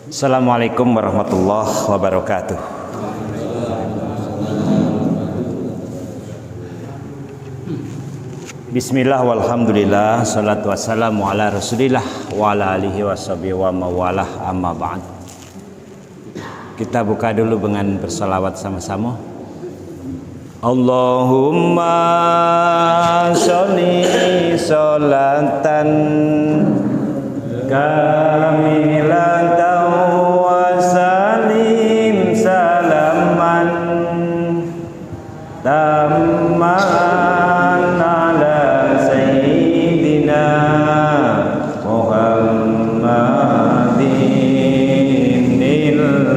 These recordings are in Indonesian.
Assalamualaikum warahmatullahi wabarakatuh. Bismillah walhamdulillah, salatu wassalamu ala rasulillah wa ala alihi washabihi wa mawalah, amma ba'd. Kita buka dulu dengan bersalawat sama-sama. Allahumma sholli sholatan kamilatan wa salim salaman tamman ala sayyidina Muhammadin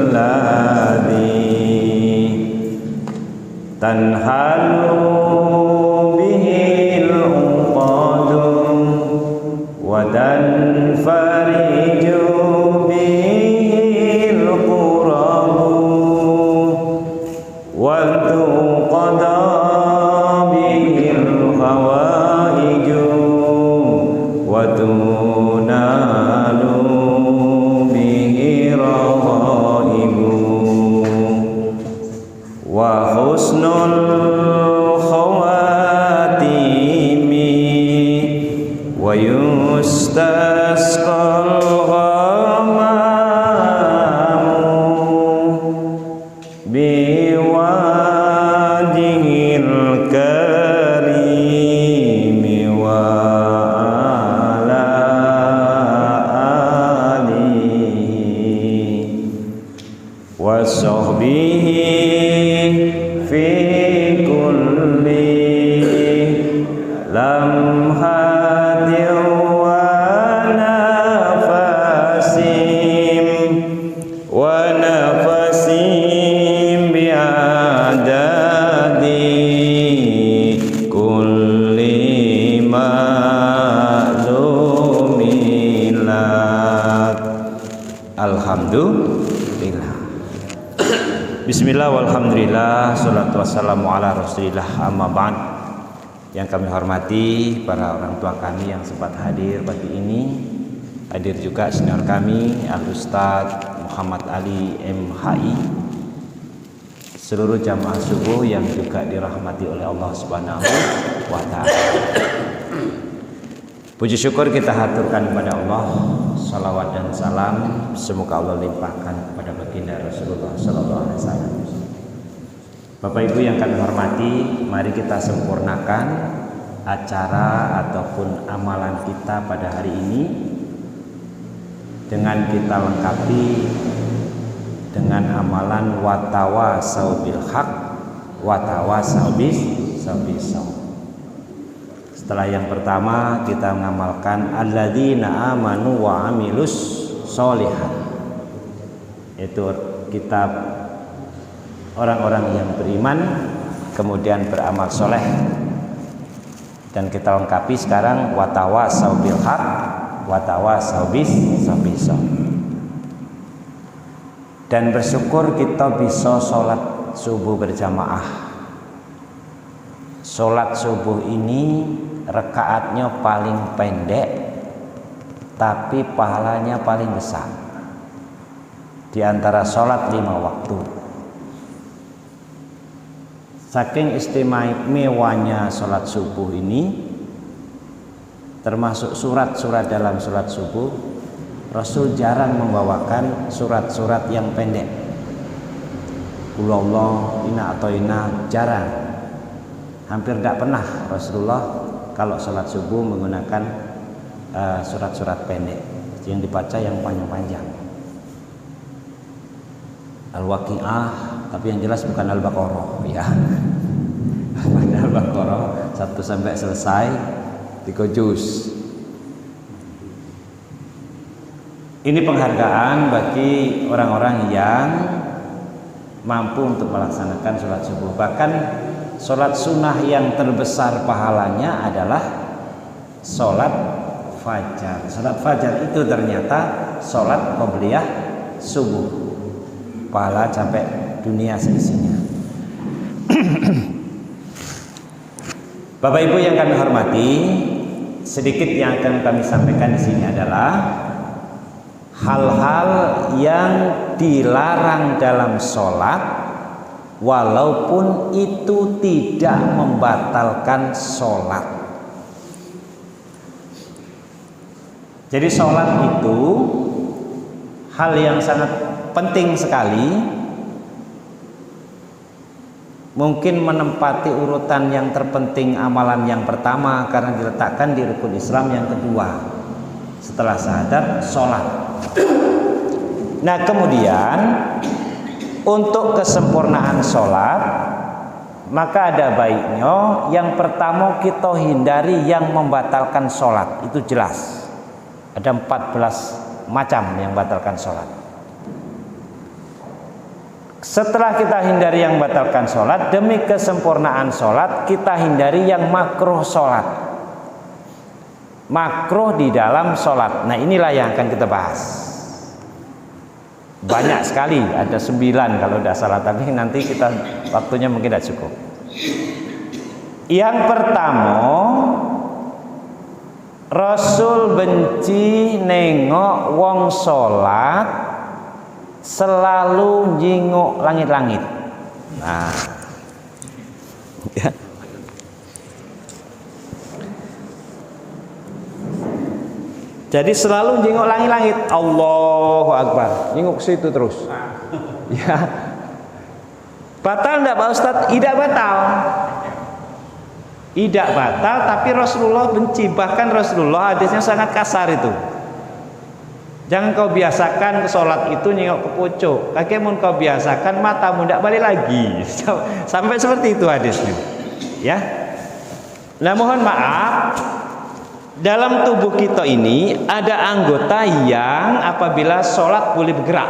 alladhi tanhalu bihil uqadum wa tanfariju bihil qurabu wa tuqada bihil hawaiju wa tunalu bihi raghaibu wa husnul khawatimi wa yustasqal ghamamu biwajhil karimi wa ala alihi wa sahbihi fi kulli lamhatin wa nafasim bi'adadi kulli ma'lumilat. Alhamdulillah. Bismillah walhamdulillah, salatu wassalamu ala rasulillah, amma ba'd. Yang kami hormati para orang tua kami yang sempat hadir pagi ini, hadir juga senior kami Al-Ustadz Muhammad Ali MHI, seluruh jamaah subuh yang juga dirahmati oleh Allah Subhanahu wa Ta'ala. Puji syukur kita haturkan kepada Allah, salawat dan salam semoga Allah limpahkan kepada baginda Rasulullah sallallahu alaihi wasallam. Bapak Ibu yang kami hormati, mari kita sempurnakan acara ataupun amalan kita pada hari ini dengan kita lengkapi dengan amalan watawasau bil haq watawasau bis sabr. Setelah yang pertama kita mengamalkan alladzina amanu wa amilus sholihat, itu kitab orang-orang yang beriman kemudian beramal soleh, dan kita lengkapi sekarang watawasau bil haq watawasau bis sabr. Dan bersyukur kita bisa sholat subuh berjamaah. Sholat subuh ini rakaatnya paling pendek tapi pahalanya paling besar di antara sholat 5 waktu. Saking istimewanya sholat subuh ini, termasuk surat-surat dalam sholat subuh, Rasul jarang membawakan surat-surat yang pendek. Qul huwallahu inna atoina, jarang. Hampir tidak pernah Rasulullah kalau sholat subuh menggunakan surat-surat pendek, yang dibaca yang panjang-panjang. Al-Waqi'ah, tapi yang jelas bukan Al-Baqarah ya. Al-Baqarah 1 sampai selesai 3 juz. Ini penghargaan bagi orang-orang yang mampu untuk melaksanakan sholat subuh. Bahkan sholat sunnah yang terbesar pahalanya adalah sholat fajar. Sholat fajar itu ternyata sholat qobliyah subuh, pahala sampai dunia seisinya. Bapak Ibu yang kami hormati, sedikit yang akan kami sampaikan di sini adalah hal-hal yang dilarang dalam sholat, walaupun itu tidak membatalkan sholat. Jadi sholat itu hal yang sangat penting sekali, mungkin menempati urutan yang terpenting amalan yang pertama karena diletakkan di rukun Islam yang kedua setelah syahadat, sholat. Nah kemudian untuk kesempurnaan sholat, maka ada baiknya yang pertama kita hindari yang membatalkan sholat. Itu jelas ada 14 macam yang membatalkan sholat. Setelah kita hindari yang membatalkan sholat, demi kesempurnaan sholat kita hindari yang makruh sholat, makruh di dalam sholat. Nah inilah yang akan kita bahas. Banyak sekali, ada 9 kalau tidak salah, tapi nanti kita waktunya mungkin tidak cukup. Yang pertama, Rasul benci nengok wong sholat selalu jinguk langit-langit. Nah, ya. Jadi selalu jinguk langit-langit, Allahu Akbar, jinguk situ terus. Ya, batal enggak Pak Ustadz? Tidak batal. Tidak batal, tapi Rasulullah benci. Bahkan Rasulullah hadisnya sangat kasar itu. Jangan kau biasakan ke sholat itu nyengok ke pucuk. Kakimu kau biasakan matamu tidak balik lagi. Sampai seperti itu hadisnya. Ya. Nah mohon maaf, dalam tubuh kita ini ada anggota yang apabila sholat boleh bergerak,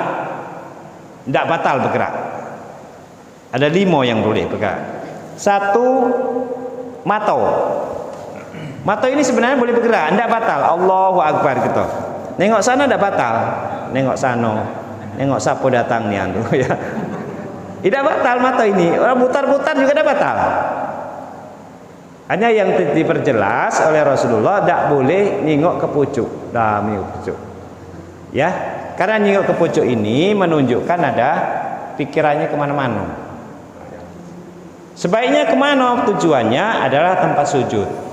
tidak batal bergerak. Ada 5 yang boleh bergerak. 1, mata. Mata ini sebenarnya boleh bergerak, tidak batal. Allahu Akbar gitu. Nengok sana tidak batal, nengok sana, nengok sapu datang nih antu ya. Tidak batal mata ini, orang putar-putar juga tidak batal. Hanya yang diperjelas oleh Rasulullah tidak boleh nengok ke pucuk, nengok ke pucuk. Ya, karena nengok ke pucuk ini menunjukkan ada pikirannya kemana-mana. Sebaiknya kemana? Tujuannya adalah tempat sujud.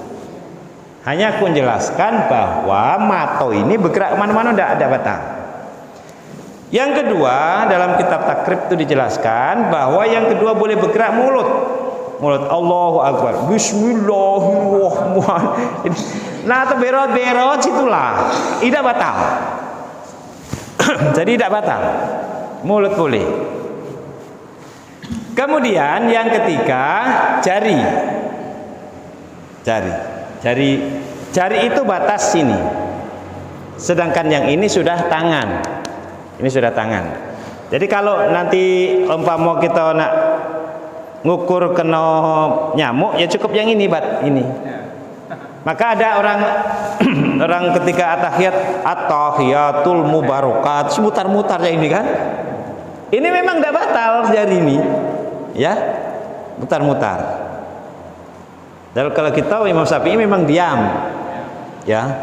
Hanya aku menjelaskan bahwa mata ini bergerak kemana-mana tidak batal. Yang kedua, dalam kitab takrib itu dijelaskan bahwa yang kedua boleh bergerak mulut. Mulut, Allahu Akbar, Bismillahirrahmanirrahim. Nah, itu berot-berot situlah, tidak batal. Jadi tidak batal. Mulut boleh. Kemudian yang ketiga, jari. Jari itu batas sini. Sedangkan yang ini sudah tangan. Ini sudah tangan. Jadi kalau nanti umpama kita nak ngukur kena nyamuk, ya cukup yang ini, ini. Maka ada orang ketika at-tahiyatul mubarakat, mutar-mutar ya ini kan. Ini memang tidak batal jari ini. Ya. Mutar-mutar. Dan kalau kita Imam Syafi'i memang diam, ya.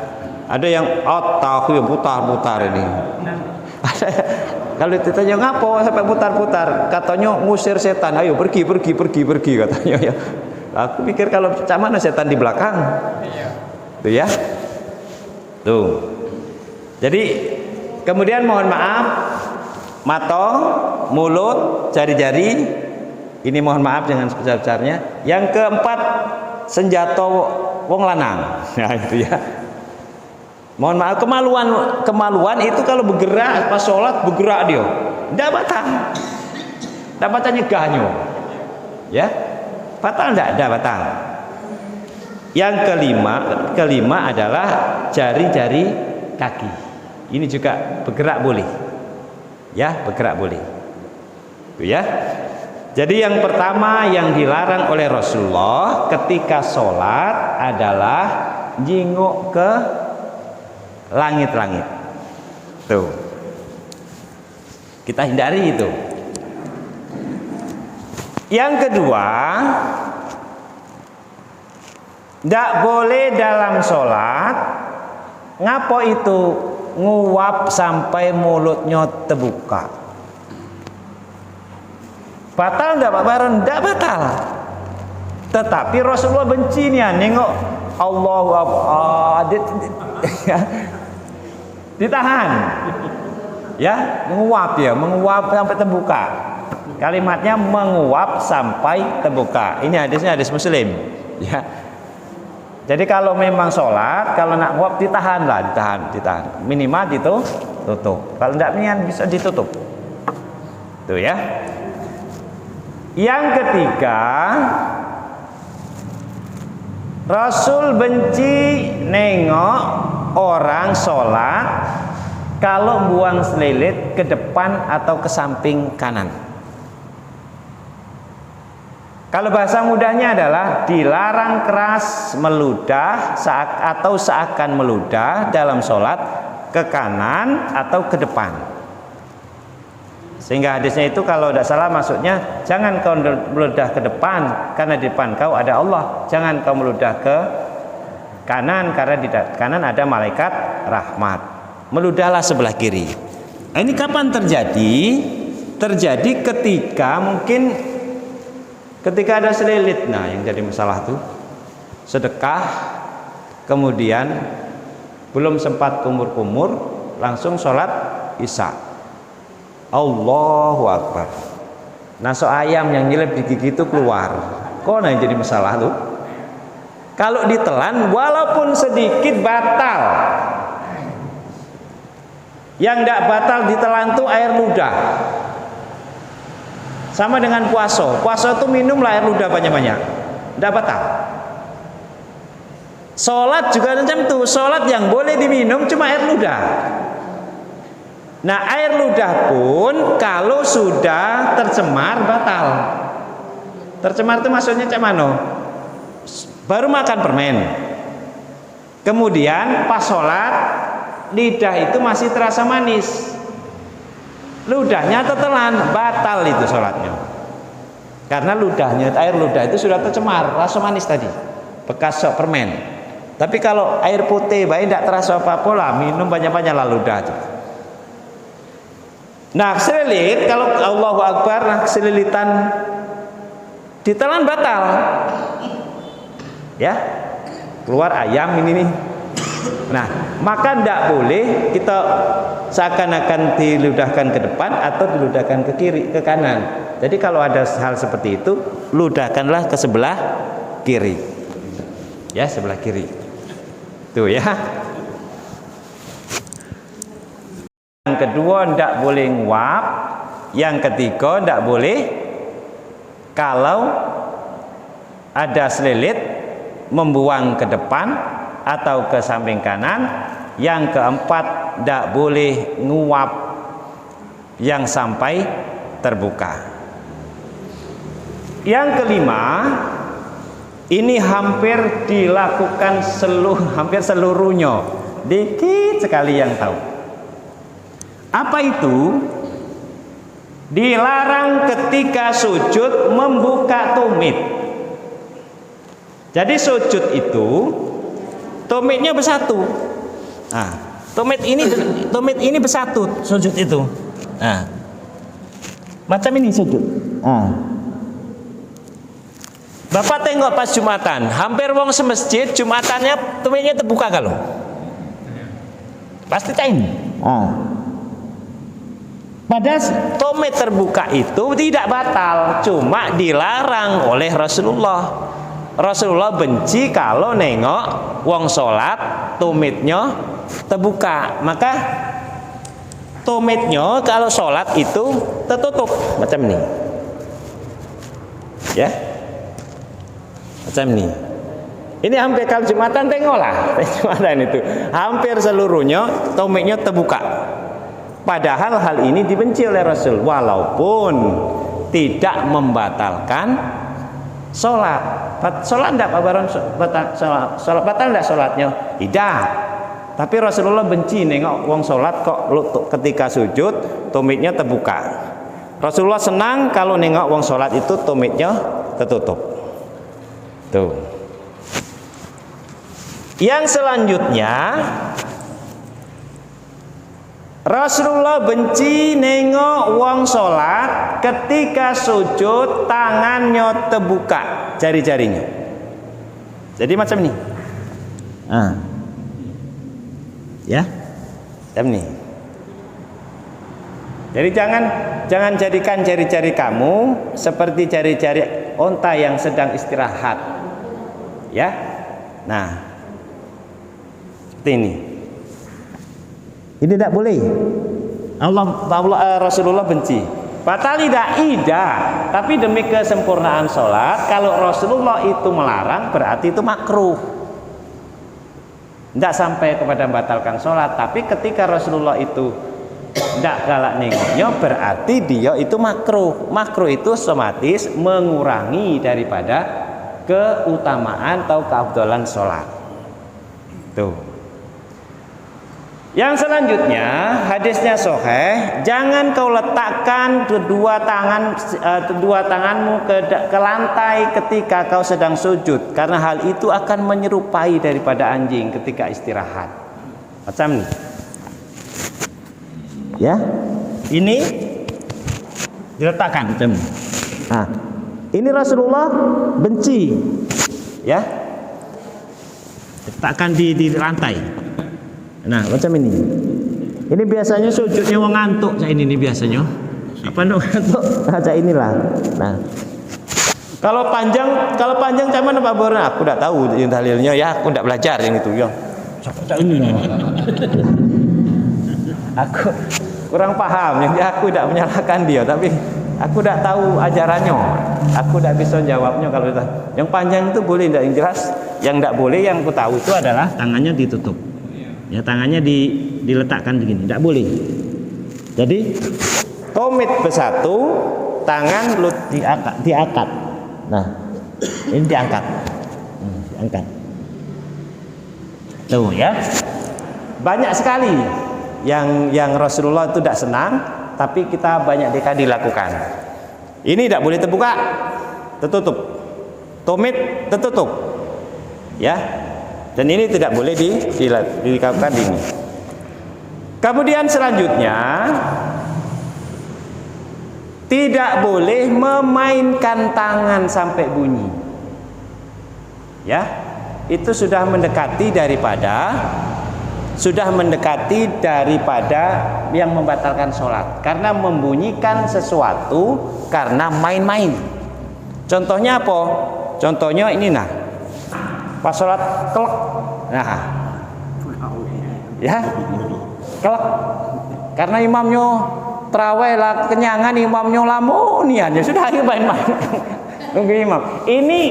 Ada yang at-tahiyat putar-putar ini. Ada kalau ditanya ngapo sampai putar-putar, katanya ngusir setan. Ayo pergi katanya ya. Aku pikir kalau mana setan di belakang. Tuh ya. Tuh. Jadi kemudian mohon maaf, mata, mulut, jari-jari ini mohon maaf jangan sebesar-besarnya. Yang keempat, senjata wong lanang. Nah itu ya. Mohon maaf, kemaluan itu kalau bergerak pas sholat bergerak dia. Tidak batal. Tidak batal nyegahnya. Ya. Batal tidak batal. Yang kelima adalah jari-jari kaki. Ini juga bergerak boleh. Ya, bergerak boleh. Itu ya. Jadi yang pertama yang dilarang oleh Rasulullah ketika sholat adalah jinguk ke langit-langit. Tuh. Kita hindari itu. Yang kedua, tidak boleh dalam sholat. Ngapo itu nguap sampai mulutnya terbuka. Batal enggak Pak Baron? Enggak batal. Tetapi Rasulullah benci nih nengok Allahu Akbar, ditahan. Ya, menguap sampai terbuka. Kalimatnya menguap sampai terbuka. Ini hadisnya hadis Muslim. Ya. Jadi kalau memang sholat, kalau nak nguap ditahan. Minimal ditutup. Kalau tidak bisa ditutup. Tuh ya. Yang ketiga, Rasul benci nengok orang sholat kalau buang selilit ke depan atau ke samping kanan. Kalau bahasa mudahnya adalah dilarang keras meludah atau seakan meludah dalam sholat ke kanan atau ke depan. Sehingga hadisnya itu kalau tidak salah maksudnya jangan kau meludah ke depan karena di depan kau ada Allah. Jangan kau meludah ke kanan karena di kanan ada malaikat rahmat. Meludahlah sebelah kiri. Nah, ini kapan terjadi? Terjadi ketika ada selilit. Nah, yang jadi masalah tuh sedekah, kemudian belum sempat kumur-kumur, langsung sholat isya. Allahu Akbar. Naso ayam yang nyelip di gigi itu keluar. Kok yang jadi masalah tuh? Kalau ditelan, walaupun sedikit batal. Yang tidak batal ditelan itu air ludah. Sama dengan puasa. Puasa itu minumlah air ludah banyak-banyak. Tidak batal. Sholat juga macam itu. Sholat yang boleh diminum cuma air ludah. Nah, air ludah pun kalau sudah tercemar batal. Tercemar itu maksudnya cak mano? Baru makan permen. Kemudian pas sholat lidah itu masih terasa manis, ludahnya tertelan, batal itu sholatnya. Karena air ludah itu sudah tercemar, rasa manis tadi, bekas sok permen. Tapi kalau air putih baik tidak terasa apa-apa lah, minum banyak-banyak lah ludah itu. Nah, selilit kalau Allahu Akbar, selilitan ditelan batal. Ya, keluar ayam ini nih. Nah, maka tidak boleh kita seakan-akan diludahkan ke depan atau diludahkan ke kiri, ke kanan. Jadi kalau ada hal seperti itu, ludahkanlah ke sebelah kiri. Ya, sebelah kiri. Tuh ya. Yang kedua, tidak boleh nguap. Yang ketiga, tidak boleh kalau ada selilit membuang ke depan atau ke samping kanan. Yang keempat, tidak boleh nguap yang sampai terbuka. Yang kelima, ini hampir dilakukan hampir seluruhnya, dikit sekali yang tahu. Apa itu? Dilarang ketika sujud membuka tumit. Jadi sujud itu tumitnya bersatu. Nah, tumit ini bersatu sujud itu. Nah, macam ini sujud. Bapak tengok pas Jumatan, hampir wong semesjid Jumatannya tumitnya terbuka kalau. Pasti cain. Padahal tumit terbuka itu tidak batal, cuma dilarang oleh Rasulullah. Rasulullah benci kalau nengok wong sholat tumitnya terbuka. Maka tumitnya kalau sholat itu tertutup macam ini, ya, macam ini. Ini hampir kalau Jumatan tengoklah, Jumatan itu hampir seluruhnya tumitnya terbuka. Padahal hal ini dibenci oleh Rasul, walaupun tidak membatalkan sholat. Sholat tidak Pak Baron? Sholat batal tidak sholatnya? Tidak. Tapi Rasulullah benci nengok wong sholat kok ketika sujud tumitnya terbuka. Rasulullah senang kalau nengok wong sholat itu tumitnya tertutup. Tuh. Yang selanjutnya, Rasulullah benci nengok wong sholat ketika sujud tangannya terbuka jari-jarinya. Jadi macam ini. Ya, macam ini. Jadi jangan jadikan jari-jari kamu seperti jari-jari onta yang sedang istirahat. Ya. Nah, seperti ini. Ini tidak boleh. Rasulullah benci. Batal tidak, tapi demi kesempurnaan sholat, kalau Rasulullah itu melarang berarti itu makruh. Tidak sampai kepada membatalkan sholat, tapi ketika Rasulullah itu tidak galak nengoknya berarti dia itu makruh. Makruh itu otomatis mengurangi daripada keutamaan atau keafdalan sholat. Tuh. Yang selanjutnya hadisnya sahih, jangan kau letakkan kedua tanganmu ke lantai ketika kau sedang sujud, karena hal itu akan menyerupai daripada anjing ketika istirahat. Macam ini. Ya. Ini diletakkan macam ini. Nah, ini Rasulullah benci. Ya. Letakkan di lantai. Nah, macam ini. Ini biasanya sujudnya wong ngantuk, saya ini biasanya. Apa ngantuk? Nah, inilah. Nah. Kalau panjang cuman apa borna? Aku enggak tahu yang dalilnya ya, aku enggak belajar yang itu, ya. Cak ini. Aku kurang paham, jadi aku tidak menyalahkan dia, tapi aku tidak tahu ajarannya. Aku tidak bisa jawabnya kalau yang panjang itu boleh, tidak yang jelas. Yang tidak boleh yang aku tahu itu adalah tangannya ditutup. Ya, tangannya diletakkan begini, tidak boleh. Jadi tumit bersatu, tangan diangkat. Nah, ini diangkat. Diangkat. Tuh ya. Banyak sekali yang Rasulullah itu tidak senang, tapi kita banyak sekali dilakukan. Ini tidak boleh terbuka, tertutup. Tumit tertutup. Ya. Dan ini tidak boleh dilakukan ini. Kemudian selanjutnya, tidak boleh memainkan tangan sampai bunyi. Ya, itu sudah mendekati daripada yang membatalkan sholat, karena membunyikan sesuatu karena main-main. Contohnya apa? Contohnya ini pas sholat kelak, ya kelak, karena imamnya terawih lah kenyangan, imamnya lamunian, ya sudah ayo main-main nunggu imam. Ini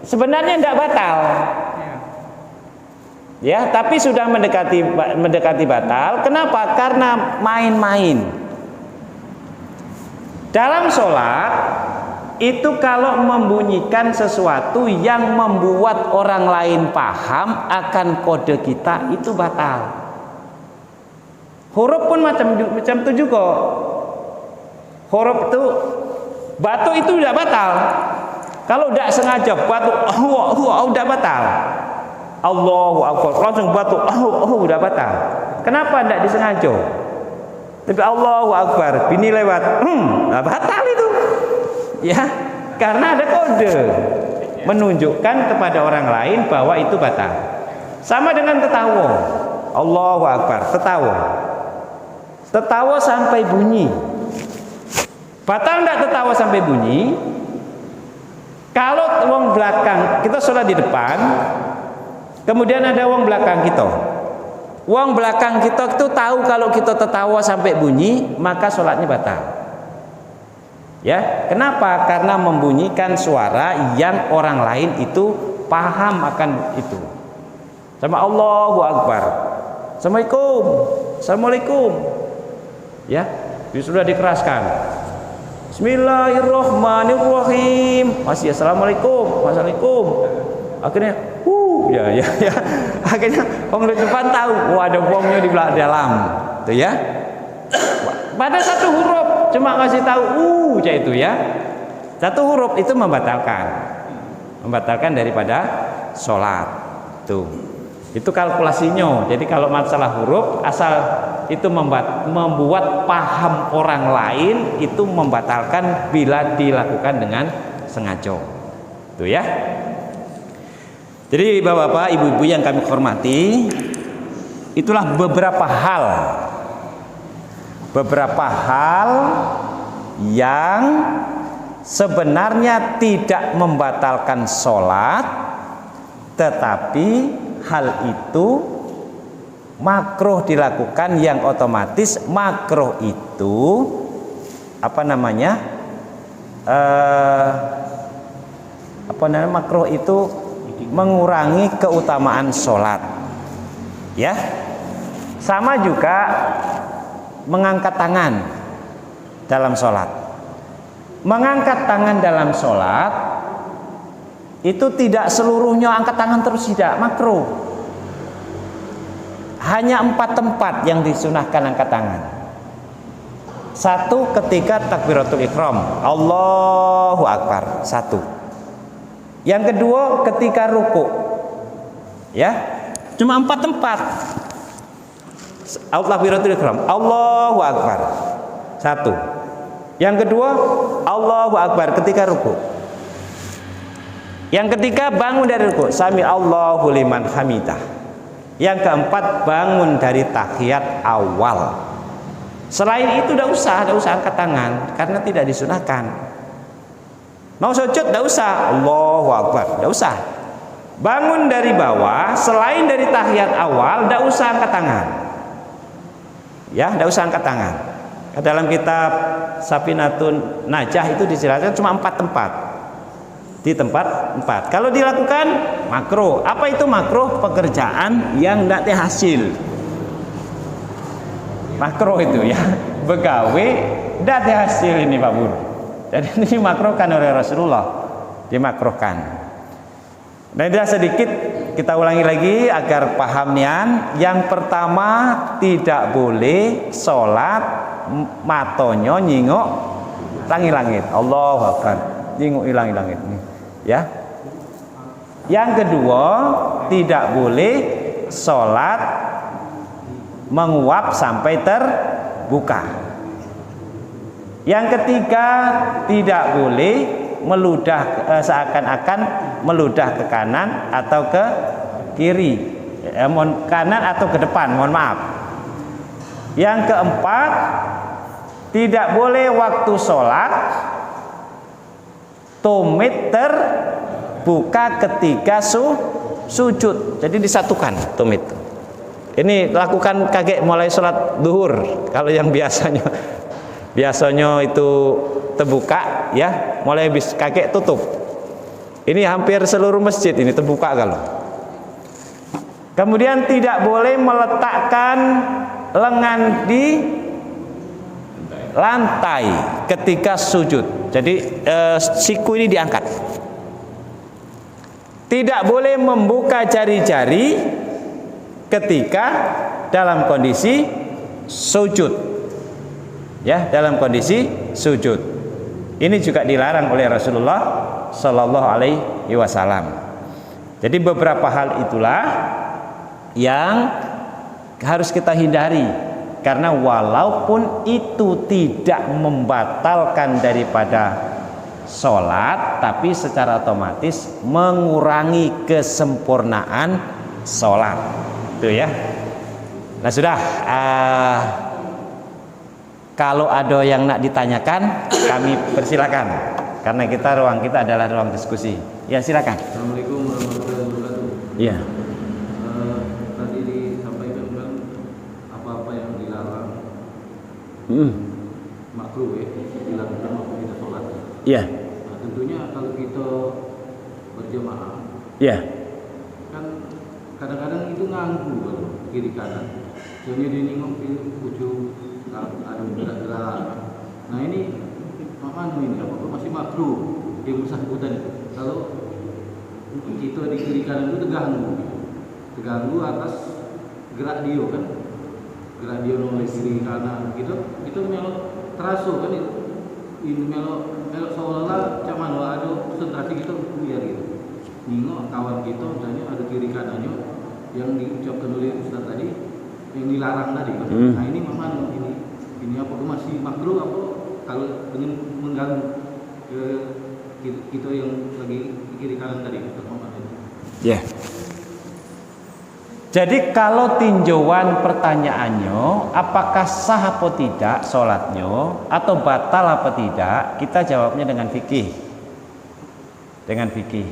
sebenarnya tidak batal, ya, tapi sudah mendekati batal. Kenapa? Karena main-main. Dalam sholat itu kalau membunyikan sesuatu yang membuat orang lain paham akan kode kita, itu batal. Huruf pun macam itu juga. Huruf itu batu itu tidak batal. Kalau tidak sengaja batu udah batal. Allahu Akbar langsung batu udah batal. Kenapa tidak disengaja? Tapi Allahu Akbar bini lewat batal itu. Ya, karena ada kode menunjukkan kepada orang lain bahwa itu batal. Sama dengan tertawa. Allahu Akbar, tertawa sampai bunyi. Batal enggak tertawa sampai bunyi? Kalau wong belakang, kita sholat di depan, kemudian ada wong belakang kita. Wong belakang kita itu tahu kalau kita tertawa sampai bunyi, maka sholatnya batal. Ya, kenapa? Karena membunyikan suara yang orang lain itu paham akan itu. Sama Allahu Akbar. Assalamualaikum. Ya, sudah dikeraskan. Bismillahirrahmanirrahim. Masih Assalamualaikum. Akhirnya, ya. Akhirnya orang di depan tahu, ada bomnya di dalam. Tuh ya. Pada satu huruf cuma ngasih tahu itu ya. Satu huruf itu membatalkan daripada sholat. Tuh. Itu kalkulasinya. Jadi kalau masalah huruf asal itu membuat paham orang lain itu membatalkan bila dilakukan dengan sengaja. Tuh ya. Jadi bapak-bapak, ibu-ibu yang kami hormati, itulah beberapa hal yang sebenarnya tidak membatalkan sholat, tetapi hal itu makruh dilakukan, yang otomatis makruh itu makruh itu mengurangi keutamaan sholat. Ya, sama juga mengangkat tangan dalam sholat. Mengangkat tangan dalam sholat itu tidak seluruhnya angkat tangan terus, tidak, makruh. Hanya 4 tempat yang disunahkan angkat tangan. 1, ketika takbiratul ihram, Allahu Akbar, 1. Yang kedua ketika ruku, ya, cuma 4 tempat. Takbiratul ihram, Allahu Akbar, 1. Yang kedua Allahu Akbar ketika ruku. Yang ketiga bangun dari ruku, sami Allahu liman hamidah. Yang keempat bangun dari tahiyat awal. Selain itu tidak usah angkat tangan, karena tidak disunahkan. Mau sujud tidak usah, Allahu Akbar, tidak usah. Bangun dari bawah, selain dari tahiyat awal tidak usah angkat tangan. Ya, tidak usah angkat tangan. Dalam kitab Safinatun Najah itu dijelaskan cuma 4 tempat. Di tempat 4. Kalau dilakukan makruh. Apa itu makruh? Pekerjaan yang tidak hasil. Makruh itu ya. Begawe tidak hasil ini Pak Bur. Jadi ini dimakruhkan oleh Rasulullah. Dimakruhkan. Nah, sudah sedikit kita ulangi lagi agar paham nian. Yang pertama, tidak boleh sholat matonyo nyingok langit-langit. Allahu Akbar, nyingok langit-langit nih, ya. Yang kedua, tidak boleh sholat menguap sampai terbuka. Yang ketiga, tidak boleh meludah seakan-akan meludah ke kanan atau ke kiri, kanan atau ke depan, mohon maaf. Yang keempat, tidak boleh waktu sholat tumit terbuka ketika sujud. Jadi disatukan tumit. Ini lakukan kakek mulai sholat duhur. Kalau yang biasanya itu terbuka, ya, mulai kakek tutup. Ini hampir seluruh masjid ini terbuka kalau. Kemudian tidak boleh meletakkan lengan di lantai ketika sujud. Jadi siku ini diangkat. Tidak boleh membuka jari-jari ketika dalam kondisi sujud. Ya, dalam kondisi sujud. Ini juga dilarang oleh Rasulullah Shallallahu Alaihi Wasallam. Jadi beberapa hal itulah yang harus kita hindari, karena walaupun itu tidak membatalkan daripada sholat, tapi secara otomatis mengurangi kesempurnaan sholat. Itu ya. Nah sudah, kalau ada yang nak ditanyakan, kami persilakan, karena ruang kita adalah ruang diskusi. Ya, silakan. Assalamualaikum warahmatullahi wabarakatuh. Iya. Tadi disampaikan kan apa-apa yang dilarang makruh ya, dilakukan waktu kita sholat. Iya. Nah, tentunya kalau kita berjamaah, Iya. kan kadang-kadang itu nganggu kalau kiri kanan. Soalnya dia nengok di ujung ada gerak-gerak. Nah ini apa masih makruh yang bersangkutan itu. Kalau kita di kiri kanan itu terganggu atas gerak dia kan, gerak dia oleh kiri kanan gitu, itu melok terasa kan itu, ini melok seolah-olah cuman ada konsentrasi gitu biar gitu. Nengok kawan kita misalnya ada kiri kanannya yang diucapkan oleh Ustaz tadi, yang dilarang tadi. Nah ini mana ini apa masih makruh apa kalau dengan mengganggu ke kita yang lagi kiri kanan tadi ya. Jadi kalau tinjauan pertanyaannya apakah sah atau tidak sholatnya atau batal apa tidak, kita jawabnya dengan fikih. Dengan fikih.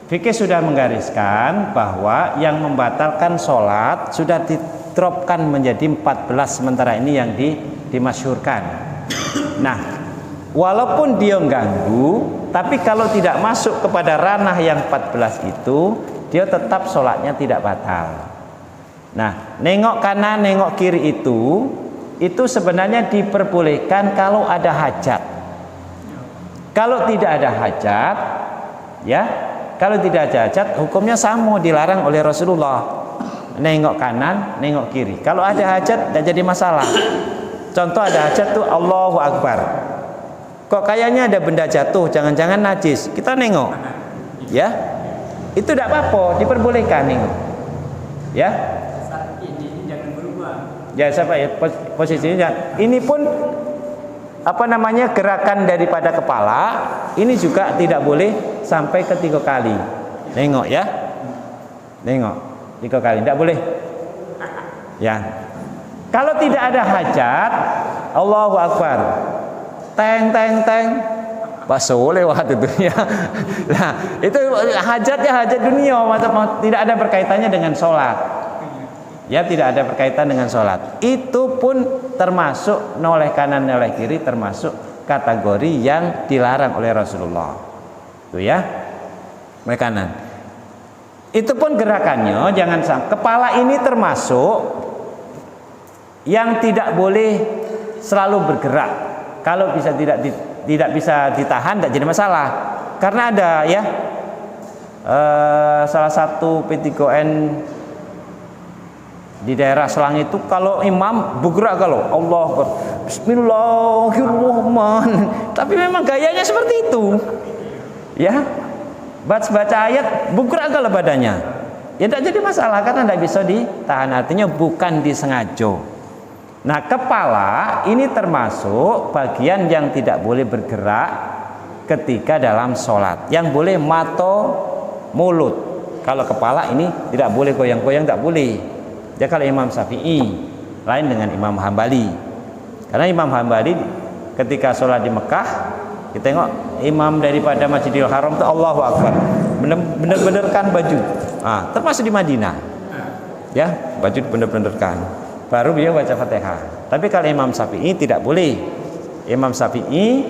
Fikih sudah menggariskan bahwa yang membatalkan sholat sudah didropkan menjadi 14, sementara ini yang dimasyhurkan. Nah, walaupun dia ganggu, tapi kalau tidak masuk kepada ranah yang 14 itu, dia tetap sholatnya tidak batal. Nah, nengok kanan, nengok kiri itu sebenarnya diperbolehkan kalau ada hajat. Kalau tidak ada hajat, ya, kalau tidak ada hajat, hukumnya sama, dilarang oleh Rasulullah. Nengok kanan, nengok kiri. Kalau ada hajat, tidak jadi masalah. Contoh ada hajat tuh Allahu Akbar. Kok kayaknya ada benda jatuh, jangan-jangan najis. Kita nengok, ya. Itu tidak apa-apa, diperbolehkan nengok. Ya. Ini jangan berubah. Ya, siapa ya posisinya? Ini pun gerakan daripada kepala ini juga tidak boleh sampai ke 3 kali. Nengok ya. Nengok 3 kali, tidak boleh. Ya. Kalau tidak ada hajat, Allahu Akbar. Teng teng teng. Bakso lewat itu ya. Nah, itu hajatnya hajat dunia, tidak ada berkaitannya dengan sholat. Ya, tidak ada berkaitan dengan sholat. Itu pun termasuk noleh kanan noleh kiri, termasuk kategori yang dilarang oleh Rasulullah. Itu ya, noleh kanan. Itu pun gerakannya jangan sampai kepala ini termasuk yang tidak boleh selalu bergerak. Kalau bisa tidak bisa ditahan, tidak jadi masalah. Karena ada ya salah satu P3N di daerah Selang itu, kalau imam bergerak, kalau Allah Bismillahirrahmanirrahim, tapi memang gayanya seperti itu, ya, baca ayat bergerak kalau badannya, ya tidak jadi masalah karena tidak bisa ditahan, artinya bukan disengaja. Nah, kepala ini termasuk bagian yang tidak boleh bergerak ketika dalam sholat. Yang boleh mata, mulut. Kalau kepala ini tidak boleh goyang-goyang, tidak boleh. Ya, kalau Imam Syafi'i lain dengan Imam Hambali. Karena Imam Hambali ketika sholat di Mekah, kita tengok imam daripada Masjidil Haram itu Allahu Akbar, bener-benerkan baju. Termasuk di Madinah, ya, baju bener-benerkan. Baru beliau baca Fatihah. Tapi kalau Imam Syafi'i tidak boleh. Imam Syafi'i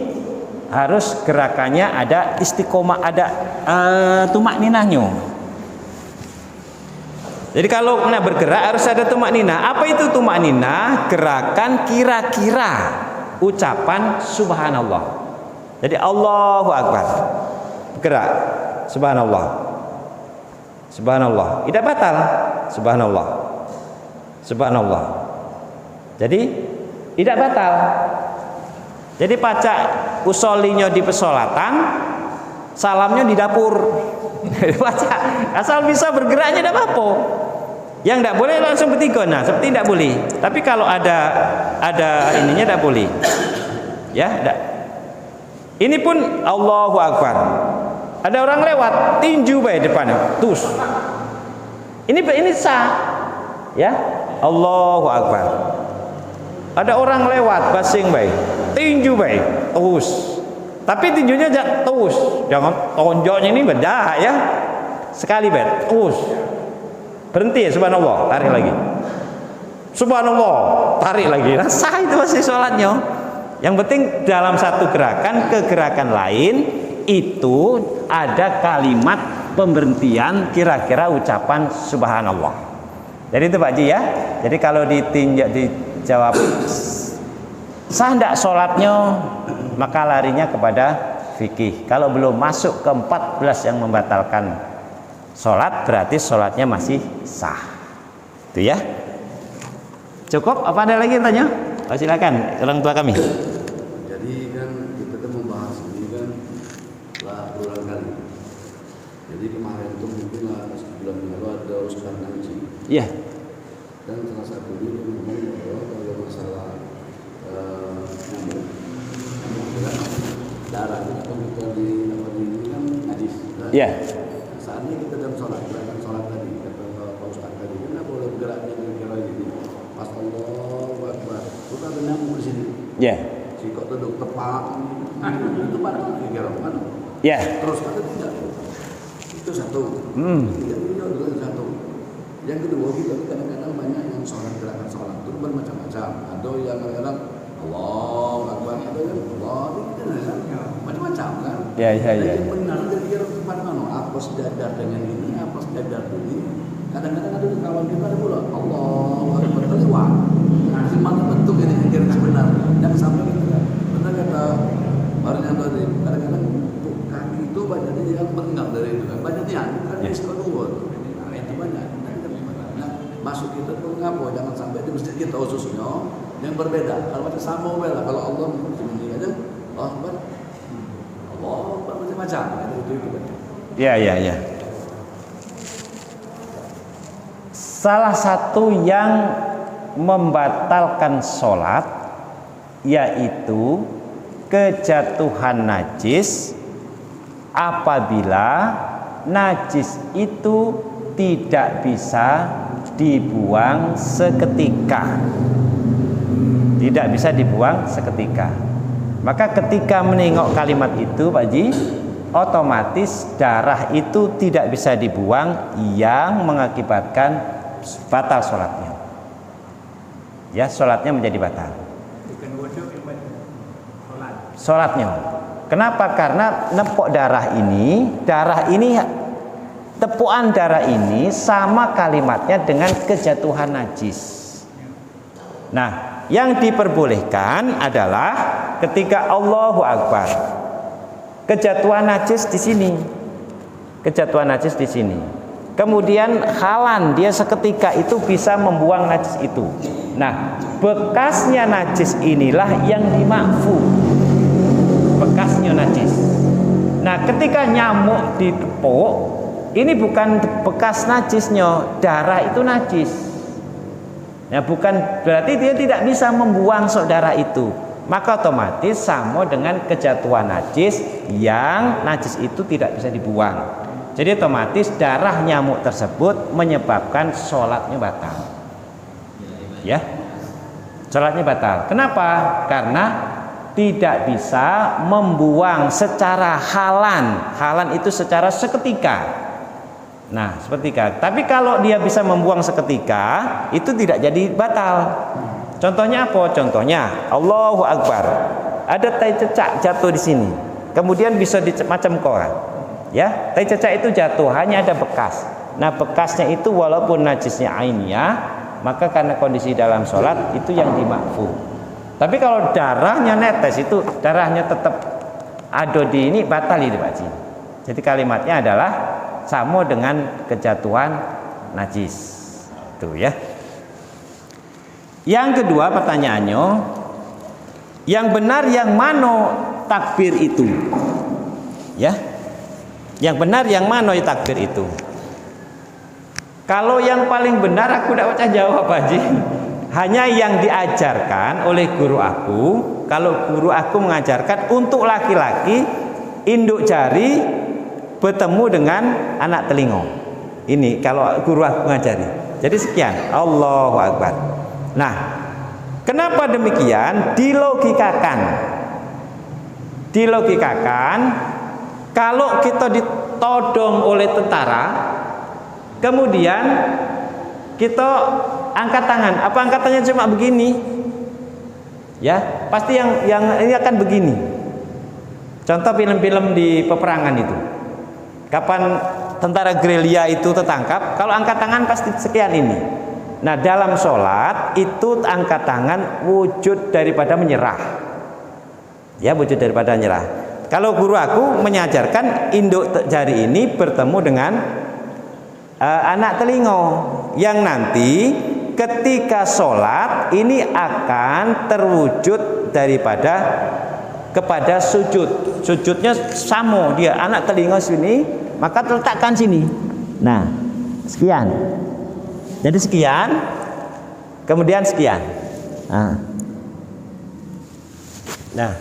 harus gerakannya ada istiqomah, ada tumak ninahnya. Jadi kalau nak bergerak harus ada tumak ninah. Apa itu tumak ninah? Gerakan kira-kira ucapan subhanallah. Jadi Allahu Akbar, bergerak subhanallah, subhanallah, tidak batal, subhanallah, subhanallah. Jadi tidak batal. Jadi baca usolinya di pesolatan, salamnya di dapur. Baca, asal bisa bergeraknya tidak apa-apa. Yang tidak boleh langsung bertiga, nah seperti tidak boleh. Tapi kalau ada ininya tidak boleh. Ya, tidak. Ini pun Allahu Akbar. Ada orang lewat, tinju baik depannya, tus. Ini sah. Ya, Allahu Akbar. Ada orang lewat, basing baik, tinju baik, tus. Tapi tinjunya terus, jangan tonjoknya ini beda ya. Sekali bet, terus. Berhenti ya, subhanallah, tarik lagi. Subhanallah, tarik lagi. Nah, sah itu masih sholatnya. Yang penting dalam satu gerakan ke gerakan lain itu ada kalimat pemberhentian kira-kira ucapan subhanallah. Jadi itu Pak Ji ya. Jadi kalau dijawab sah tidak sholatnya, maka larinya kepada fikih. Kalau belum masuk ke 14 yang membatalkan sholat, berarti sholatnya masih sah. Itu ya. Cukup? Apa ada lagi yang tanya? Oh, silakan orang tua kami. Jadi kan kita kan membahas ini kan lah berulang kali. Jadi kemarin itu mungkin lah sebulan lalu ada Ustaz Nanci. Iya. Dan salah Ya. Saatnya kita dalam sholat, gerakan sholat tadi, kata Pak Ustaz tadi, kenapa boleh bergeraknya kira-kira gini? Pas Allahu Akbar, kita ada nyamuk di sini. Ya. Si kok duduk tepat, itu pada kira-kira mana? Ya. Terus kata tidak. Itu satu. Yang ini adalah satu. Yang kedua kita kadang-kadang banyak yang sholat gerakan sholat itu bermacam-macam. Ada yang kadang-kadang Allahu Akbar, ada yang Allah, macam-macam kan? Ya. Yang benar kira-kira tempat mana? Apa sejajar dengan ini, apa sejajar ini? Kadang-kadang ada kawan kita ada pula Allahu Akbar terlewat. Di mana bentuk ini yang kira sebenarnya? Jangan sampai gitu kan? Benar kata orang yang tadi, kadang-kadang untuk kaki itu banyaknya yang menengah dari itu kan? Banyaknya kan yes. Kedua. Nah itu banyak. Nah masuk kita tuh ngapa? Jangan sampai di masjid kita khususnya yang berbeda. Kalau macam sama bela. Kalau Allah ini aja, Allah Akbar, macam-macam. Itu. Ya. Salah satu yang membatalkan sholat yaitu kejatuhan najis apabila najis itu tidak bisa dibuang seketika. Tidak bisa dibuang seketika. Maka ketika menengok kalimat itu Pak Ji, otomatis darah itu tidak bisa dibuang yang mengakibatkan batal sholatnya. Ya, sholatnya menjadi batal. Bukan wudhu, sholat. Sholatnya. Kenapa? Karena nepok darah ini tepuan darah ini sama kalimatnya dengan kejatuhan najis. Nah, yang diperbolehkan adalah ketika Allahu Akbar, kejatuhan najis di sini, kejatuhan najis di sini. Kemudian halan dia seketika itu bisa membuang najis itu. Nah, bekasnya najis inilah yang dimakfu. Bekasnya najis. Nah, ketika nyamuk ditepuk, ini bukan bekas najisnya, darah itu najis. Ya, bukan berarti dia tidak bisa membuang darah itu. Maka otomatis sama dengan kejatuhan najis yang najis itu tidak bisa dibuang. Jadi otomatis darah nyamuk tersebut menyebabkan sholatnya batal. Ya, sholatnya batal. Kenapa? Karena tidak bisa membuang secara halan. Halan itu secara seketika. Nah, seketika. Tapi kalau dia bisa membuang seketika, itu tidak jadi batal. Contohnya apa? Contohnya Allahu Akbar. Ada tai cecak jatuh di sini. Kemudian bisa macam koran. Ya, tai cecak itu jatuh, hanya ada bekas. Nah, bekasnya itu walaupun najisnya ainiyah, maka karena kondisi dalam sholat itu yang dimakfu. Tapi kalau darahnya netes itu darahnya tetap ada di ini, batal itu Pak Ji. Jadi kalimatnya adalah sama dengan kejatuhan najis. Tuh ya. Yang kedua pertanyaannya, yang benar yang mana takbir itu? Ya. Yang benar yang mana takbir itu? Kalau yang paling benar aku tidak bisa jawab Pak Ji. Hanya yang diajarkan oleh guru aku. Kalau guru aku mengajarkan untuk laki-laki induk jari bertemu dengan anak telinga. Ini kalau guru aku ngajari. Jadi sekian, Allahu Akbar. Nah, kenapa demikian? Dilogikakan. Kalau kita ditodong oleh tentara, kemudian kita angkat tangan. Apa angkatannya cuma begini? Ya, pasti yang ini akan begini. Contoh film-film di peperangan itu. Kapan tentara gerilya itu tertangkap, kalau angkat tangan pasti sekian ini. Nah, dalam sholat itu angkat tangan wujud daripada menyerah. Ya, wujud daripada menyerah. Kalau guru aku mengajarkan induk jari ini bertemu dengan anak telinga, yang nanti ketika sholat ini akan terwujud daripada kepada sujud. Sujudnya sama dia, anak telinga sini, maka letakkan sini. Nah, sekian. Jadi sekian, kemudian sekian. Nah,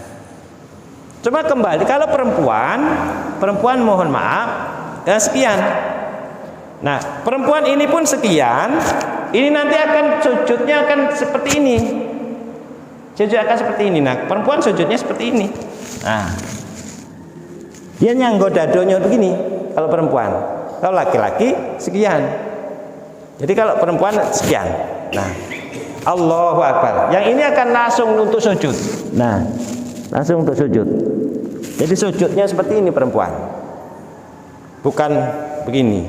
coba kembali kalau perempuan mohon maaf, sekian. Nah, perempuan ini pun sekian. Ini nanti akan sujudnya akan seperti ini. Sujud akan seperti ini. Nah, perempuan sujudnya seperti ini. Nah, dia nyanggo dadonya begini kalau perempuan. Kalau laki-laki sekian. Jadi kalau perempuan sekian. Nah, Allahu Akbar. Yang ini akan langsung untuk sujud. Nah, langsung untuk sujud. Jadi sujudnya seperti ini perempuan. Bukan begini.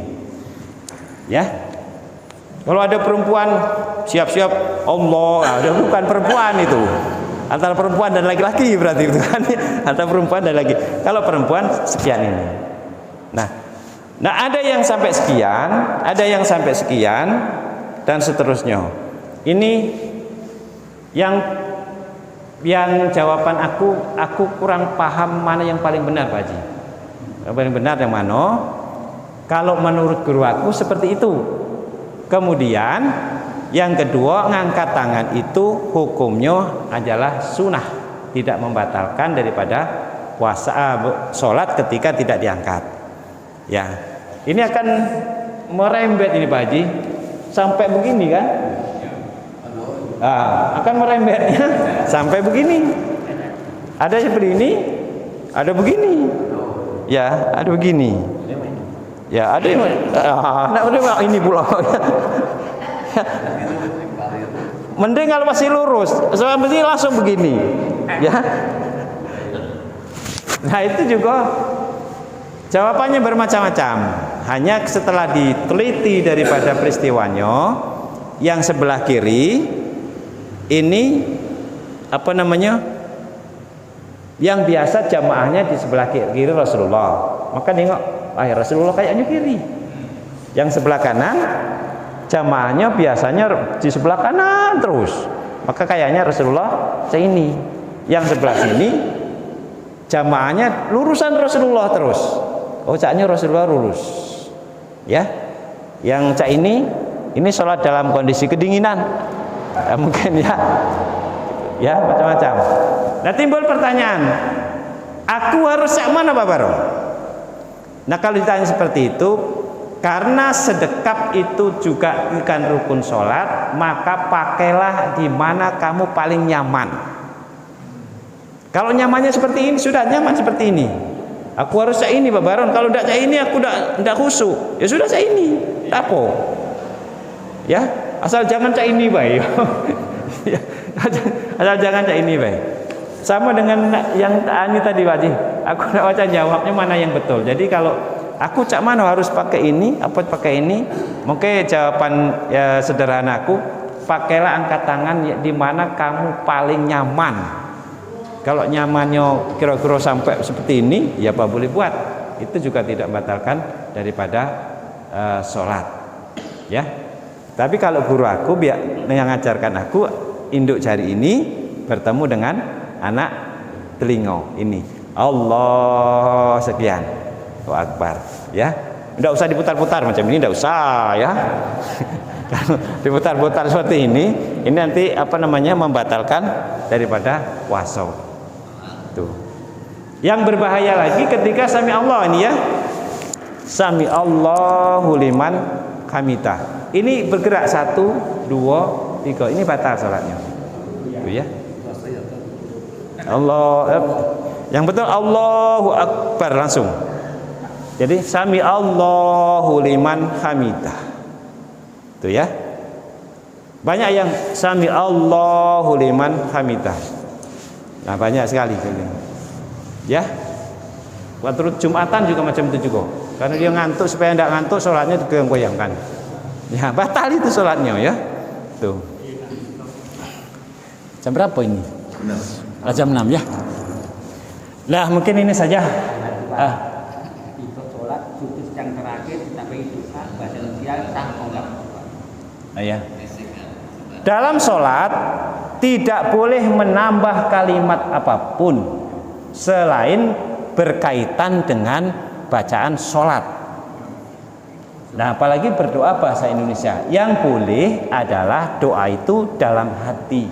Ya. Kalau ada perempuan siap-siap Allah, ada bukan perempuan itu. Antara perempuan dan laki-laki berarti itu kan. Antara perempuan dan laki. Kalau perempuan sekian ini. Nah, ada yang sampai sekian, ada yang sampai sekian dan seterusnya. Ini yang jawaban aku kurang paham mana yang paling benar, Pak Haji. Yang paling benar yang mana? Kalau menurut guru aku seperti itu. Kemudian yang kedua, ngangkat tangan itu hukumnya adalah sunnah, tidak membatalkan daripada puasa sholat ketika tidak diangkat. Ya, ini akan merembet ini Pak Haji sampai begini kan? Akan merembetnya sampai begini. Ada seperti ini, ada begini, ya, ada begini. Ya, ada yang ini pula. Mending kalau masih lurus, sebenarnya langsung begini, ya. Nah, itu juga jawabannya bermacam-macam. Hanya setelah diteliti daripada peristiwanya, yang sebelah kiri ini apa namanya? Yang biasa jamaahnya di sebelah kiri Rasulullah. Maka nengok, Rasulullah kayaknya kiri. Yang sebelah kanan jamaahnya biasanya di sebelah kanan terus. Maka kayaknya Rasulullah ini. Yang sebelah sini jamaahnya lurusan Rasulullah terus. Oh, caknya Rasulullah lurus. Ya. Yang cak ini sholat dalam kondisi kedinginan. Mungkin ya. Ya, macam-macam. Nah, timbul pertanyaan, aku harus cak mana Pak Baro? Nah, kalau ditanya seperti itu, karena sedekap itu juga bukan rukun sholat, maka pakailah di mana kamu paling nyaman. Kalau nyamannya seperti ini, sudah nyaman seperti ini. Aku harus cak ini Pak Baron. Kalau tidak cak ini, aku tidak khusyuk. Ya sudah cak ini, tak apa. Ya, asal jangan cak ini baik. Asal jangan cak ini baik. Sama dengan yang Ani tadi Pak Haji. Aku tidak baca jawabnya mana yang betul. Jadi kalau aku cak mana harus pakai ini, apa pakai ini? Mungkin jawaban ya sederhana aku, pakailah angkat tangan di mana kamu paling nyaman. Kalau nyamannya kira-kira sampai seperti ini, ya Pak boleh buat. Itu juga tidak membatalkan daripada sholat. Ya. Tapi kalau guru aku yang ngajarkan aku, induk jari ini bertemu dengan anak telinga ini. Allah sekian. Allahu Akbar, ya. Tidak usah diputar-putar macam ini, tidak usah ya. Kalau diputar-putar seperti ini nanti apa namanya membatalkan daripada puasa. Tuh. Yang berbahaya lagi ketika sami Allah ini ya. Sami Allahu liman hamidah. Ini bergerak 1, 2, 3. Ini batal salatnya. Tuh ya. Allah. Yang betul Allahu Akbar langsung. Jadi sami Allahu liman hamidah. Tuh ya. Banyak yang sami Allahu liman hamidah. Nah, banyak sekali. Ya. Waktu Jumatan juga macam itu juga. Karena dia ngantuk, supaya tidak ngantuk sholatnya digoyang-goyangkan. Ya, batal itu sholatnya ya. Tuh. Jam berapa ini? Jam 6 ya. Nah, mungkin ini saja. Itu sholat sujud yang terakhir sampai itu bahasa Indonesia sah enggak? Ya. Dalam sholat tidak boleh menambah kalimat apapun selain berkaitan dengan bacaan sholat. Nah, apalagi berdoa bahasa Indonesia. Yang boleh adalah doa itu dalam hati.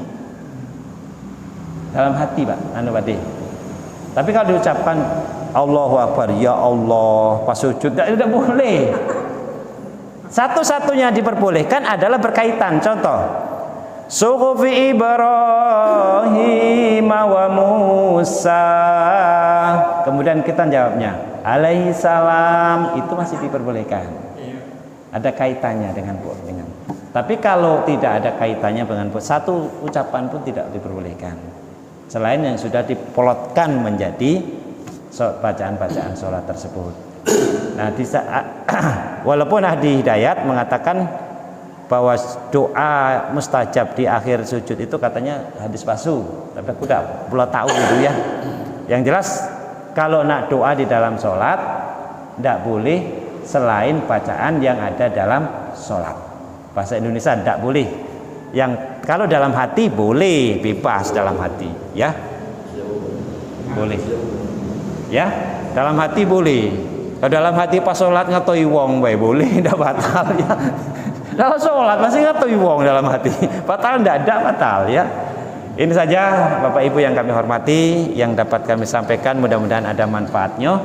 Dalam hati, Pak. Anu Pak. Tapi kalau diucapkan Allahu Akbar, ya Allah, pas sujud tidak boleh. Satu-satunya diperbolehkan adalah berkaitan. Contoh, Suhufi Ibrahim wa Musa. Kemudian kita jawabnya alaihi salam, itu masih diperbolehkan. Ada kaitannya dengan. Tapi kalau tidak ada kaitannya dengan satu ucapan pun tidak diperbolehkan. Selain yang sudah dipelotkan menjadi bacaan-bacaan sholat tersebut. Nah, walaupun ahli hidayat mengatakan bahwa doa mustajab di akhir sujud itu katanya hadis palsu, tapi aku tidak perlu tahu itu ya. Yang jelas kalau nak doa di dalam sholat tidak boleh selain bacaan yang ada dalam sholat. Bahasa Indonesia tidak boleh. Yang kalau dalam hati boleh, bebas dalam hati, ya boleh, ya dalam hati boleh. Kalau dalam hati pas sholat ngatoi wong bae boleh, tidak batal ya. Kalau sholat masih ngatoi wong dalam hati, batal tidak ada batal ya. Ini saja Bapak Ibu yang kami hormati, yang dapat kami sampaikan, mudah-mudahan ada manfaatnya.